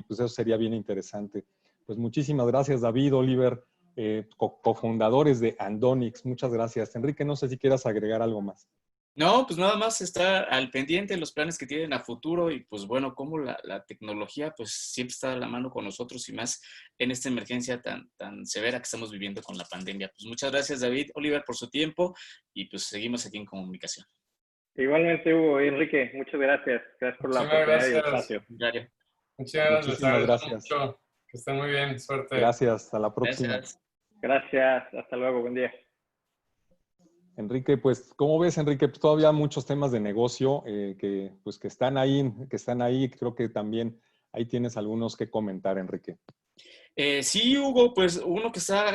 pues eso sería bien interesante. Pues muchísimas gracias, David, Oliver, cofundadores de Andonix. Muchas gracias. Enrique, no sé si quieras agregar algo más. No, pues nada más estar al pendiente de los planes que tienen a futuro y pues bueno, como la tecnología pues siempre está a la mano con nosotros y más en esta emergencia tan severa que estamos viviendo con la pandemia. Pues muchas gracias, David, Oliver, por su tiempo y pues seguimos aquí en comunicación. Igualmente, Hugo y Enrique, muchas gracias. Gracias por la Muchísimas oportunidad y el gracias. espacio. Diario. Muchas gracias, les Muchísimas agradezco gracias. mucho. Que estén muy bien, suerte. Gracias, hasta la próxima. Gracias. Gracias, hasta luego, buen día. Enrique, pues, ¿cómo ves, Enrique? Pues todavía muchos temas de negocio que están ahí. Creo que también ahí tienes algunos que comentar, Enrique. Sí, Hugo, pues uno que está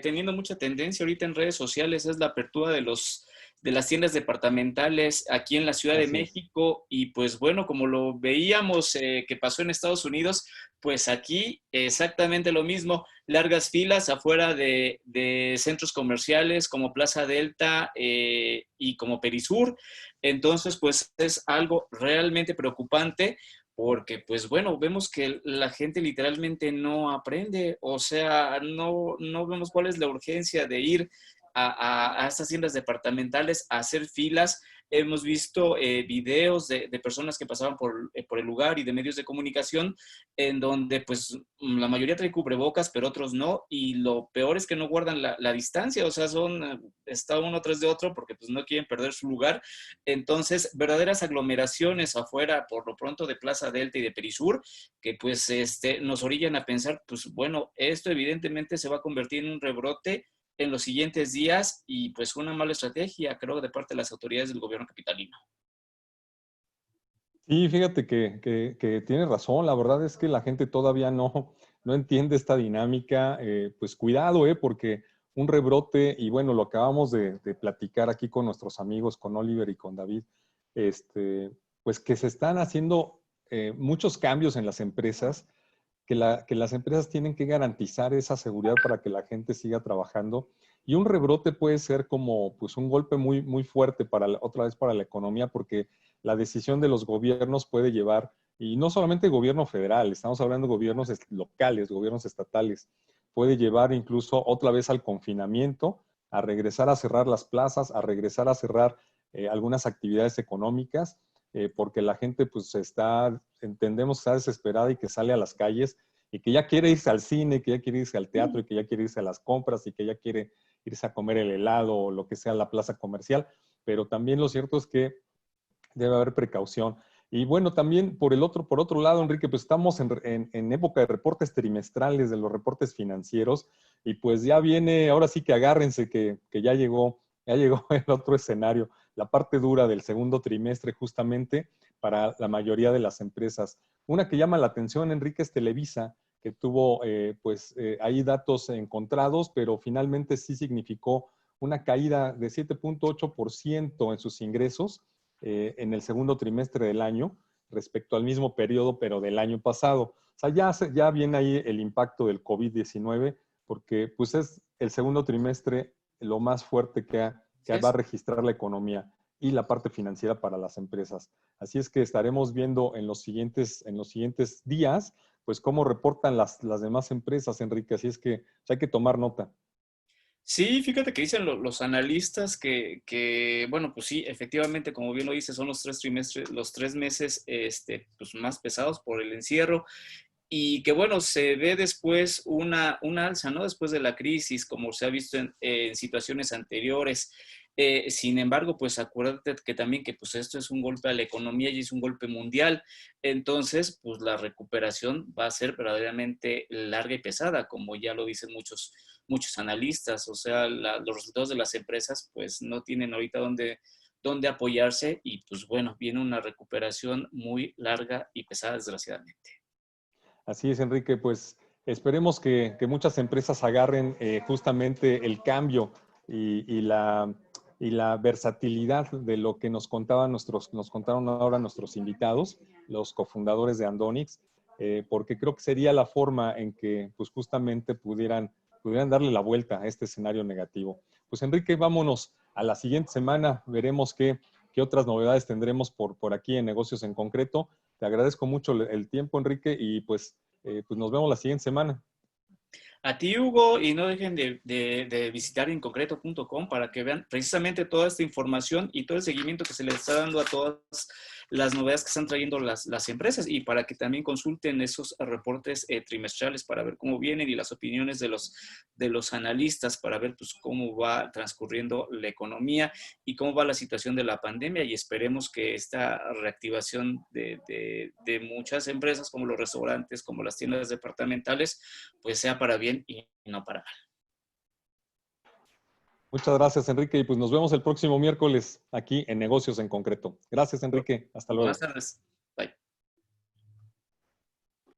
teniendo mucha tendencia ahorita en redes sociales es la apertura de las tiendas departamentales aquí en la Ciudad de Así es. México y pues bueno, como lo veíamos que pasó en Estados Unidos, pues aquí exactamente lo mismo, largas filas afuera de centros comerciales como Plaza Delta y como Perisur. Entonces, pues es algo realmente preocupante porque, pues bueno, vemos que la gente literalmente no aprende, o sea, no vemos cuál es la urgencia de ir a estas tiendas departamentales a hacer filas. Hemos visto videos de personas que pasaban por el lugar y de medios de comunicación en donde pues la mayoría trae cubrebocas, pero otros no, y lo peor es que no guardan la distancia, o sea, está uno tras de otro porque pues no quieren perder su lugar. Entonces, verdaderas aglomeraciones afuera, por lo pronto, de Plaza Delta y de Perisur, que pues nos orillan a pensar, pues bueno, esto evidentemente se va a convertir en un rebrote en los siguientes días y pues una mala estrategia, creo, de parte de las autoridades del gobierno capitalino. Sí, fíjate que tienes razón. La verdad es que la gente todavía no entiende esta dinámica. Pues cuidado, porque un rebrote, y bueno, lo acabamos de platicar aquí con nuestros amigos, con Oliver y con David, pues que se están haciendo muchos cambios en las empresas, que las empresas tienen que garantizar esa seguridad para que la gente siga trabajando. Y un rebrote puede ser como pues un golpe muy, muy fuerte otra vez para la economía, porque la decisión de los gobiernos puede llevar, y no solamente gobierno federal, estamos hablando de gobiernos locales, gobiernos estatales, puede llevar incluso otra vez al confinamiento, a regresar a cerrar las plazas, a regresar a cerrar algunas actividades económicas, porque la gente pues entendemos, está desesperada y que sale a las calles y que ya quiere irse al cine, que ya quiere irse al teatro y que ya quiere irse a las compras y que ya quiere irse a comer el helado o lo que sea a la plaza comercial. Pero también lo cierto es que debe haber precaución. Y bueno, también por otro lado, Enrique, pues estamos en época de reportes trimestrales, de los reportes financieros, y pues ya viene, ahora sí que agárrense que ya llegó el otro escenario, la parte dura del segundo trimestre justamente para la mayoría de las empresas. Una que llama la atención, Enrique, es Televisa, que tuvo ahí datos encontrados, pero finalmente sí significó una caída de 7.8% en sus ingresos en el segundo trimestre del año respecto al mismo periodo, pero del año pasado. O sea, ya viene ahí el impacto del COVID-19, porque pues es el segundo trimestre lo más fuerte que va a registrar la economía y la parte financiera para las empresas. Así es que estaremos viendo en los siguientes días, pues cómo reportan las demás empresas, Enrique. Así es que pues, hay que tomar nota. Sí, fíjate que dicen los analistas que, bueno, pues sí, efectivamente, como bien lo dices, son los 3 trimestres, los 3 meses pues más pesados por el encierro y que, bueno, se ve después una alza, ¿no? Después de la crisis, como se ha visto en situaciones anteriores. Sin embargo, pues acuérdate que también que pues esto es un golpe a la economía y es un golpe mundial. Entonces, pues la recuperación va a ser verdaderamente larga y pesada, como ya lo dicen muchos analistas. O sea, los resultados de las empresas pues no tienen ahorita dónde apoyarse y pues bueno, viene una recuperación muy larga y pesada, desgraciadamente. Así es, Enrique, pues esperemos que muchas empresas agarren justamente el cambio y la versatilidad de lo que nos contaron ahora nuestros invitados, los cofundadores de Andonix, porque creo que sería la forma en que pues justamente pudieran darle la vuelta a este escenario negativo. Pues Enrique, vámonos a la siguiente semana, veremos qué otras novedades tendremos por aquí en Negocios en Concreto. Te agradezco mucho el tiempo, Enrique, y pues nos vemos la siguiente semana. A ti, Hugo, y no dejen de visitar inconcreto.com para que vean precisamente toda esta información y todo el seguimiento que se les está dando a todas las novedades que están trayendo las empresas y para que también consulten esos reportes trimestrales para ver cómo vienen y las opiniones de los analistas para ver pues, cómo va transcurriendo la economía y cómo va la situación de la pandemia y esperemos que esta reactivación de muchas empresas como los restaurantes, como las tiendas departamentales, pues sea para bien y no para mal. Muchas gracias, Enrique, y pues nos vemos el próximo miércoles aquí en Negocios en Concreto. Gracias, Enrique. Hasta luego. Buenas tardes.